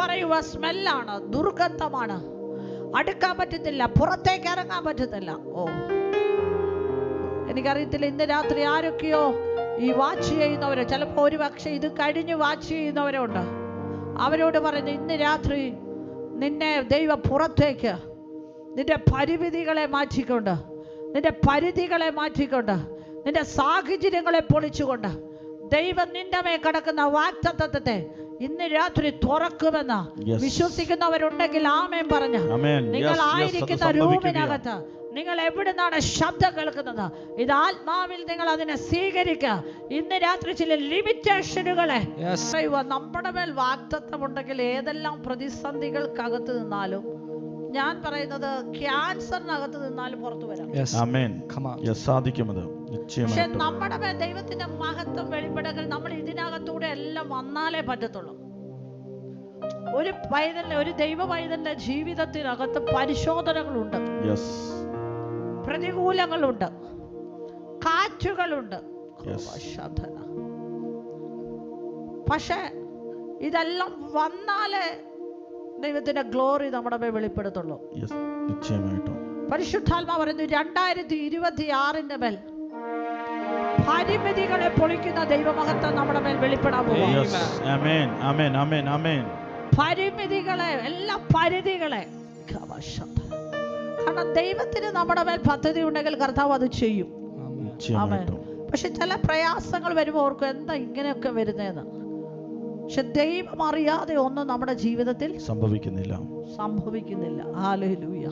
പറയുക സ്മെല്ലാണ്, ദുർഗന്ധമാണ്, അടുക്കാൻ പറ്റത്തില്ല, പുറത്തേക്ക് ഇറങ്ങാൻ പറ്റത്തില്ല. ഓ, എനിക്കറിയത്തില്ല ഇന്ന് രാത്രി ആരൊക്കെയോ ഈ വാച്ച് ചെയ്യുന്നവരോ, ചിലപ്പോൾ ഒരു പക്ഷേ ഇത് കഴിഞ്ഞ് വാച്ച് ചെയ്യുന്നവരുണ്ട്. അവരോട് പറയുന്നു, ഇന്ന് രാത്രി നിന്നെ ദൈവം പുറത്തേക്ക്, നിന്റെ പരിമിതികളെ മാറ്റിക്കൊണ്ട്, നിന്റെ പരിധികളെ മാറ്റിക്കൊണ്ട്, നിന്റെ സാഹചര്യങ്ങളെ പൊളിച്ചുകൊണ്ട് ദൈവം നിന്റെ മേൽ കിടക്കുന്ന വാഗ്ദത്തത്തെ ഇന്ന് രാത്രി തുറക്കുമെന്ന് വിശ്വസിക്കുന്നവരുണ്ടെങ്കിൽ ആമേൻ പറഞ്ഞ്, നിങ്ങൾ ആയിരിക്കുന്ന റൂമിനകത്ത് നിങ്ങൾ എവിടുന്നാണ് ശബ്ദം കേൾക്കുന്നത്, ഇത് ആത്മാവിൽ നിങ്ങൾ അതിനെ സ്വീകരിക്കുക. ഇന്ന് രാത്രി ചില ലിമിറ്റേഷനുകളെ നമ്മുടെ മേൽ വാഗ്ദത്തമുണ്ടെങ്കിൽ ഏതെല്ലാം പ്രതിസന്ധികൾക്കകത്ത് നിന്നാലും, ഞാൻ പറയുന്നത് ക്യാൻസറിനകത്ത് നിന്നാലും പുറത്തു വരാം. പക്ഷെ നമ്മുടെ മേൽ ദൈവത്തിന്റെ മഹത്വം വെളിപ്പെടുകൾ നമ്മൾ ഇതിനകത്തൂടെ എല്ലാം വന്നാലേ പറ്റത്തുള്ളൂ. ഒരു പൈതലിന്റെ, ഒരു ദൈവ പൈതലിന്റെ ജീവിതത്തിനകത്ത് പരിശോധനകളുണ്ട്, പ്രതികൂലങ്ങളുണ്ട്, കാറ്റുകളുണ്ട്. പക്ഷെ ഇതെല്ലാം വന്നാലേ ദൈവത്തിന്റെ ഗ്ലോറി നമ്മുടെ മേൽ വെളിപ്പെടുത്തുള്ളൂ. പരിശുദ്ധാത്മാ പറയുന്നു 2026 മേൽ പരിമിതികളെ പൊളിക്കുന്ന ദൈവമഹത്വം നമ്മുടെ മേൽ വെളിപ്പെടാൻ പോകും. പരിമിതികളെ, എല്ലാ പരിധികളെ, കാരണം ദൈവത്തിന് നമ്മുടെ മേൽ പദ്ധതി ഉണ്ടെങ്കിൽ കർത്താവ് അത് ചെയ്യും. പക്ഷെ ചില പ്രയാസങ്ങൾ വരുമ്പോൾ ഓർക്കും എന്താ ഇങ്ങനെയൊക്കെ വരുന്നതെന്ന്. പക്ഷെ ദൈവം അറിയാതെ ഒന്നും നമ്മുടെ ജീവിതത്തിൽ സംഭവിക്കുന്നില്ല. ഹല്ലേലൂയ.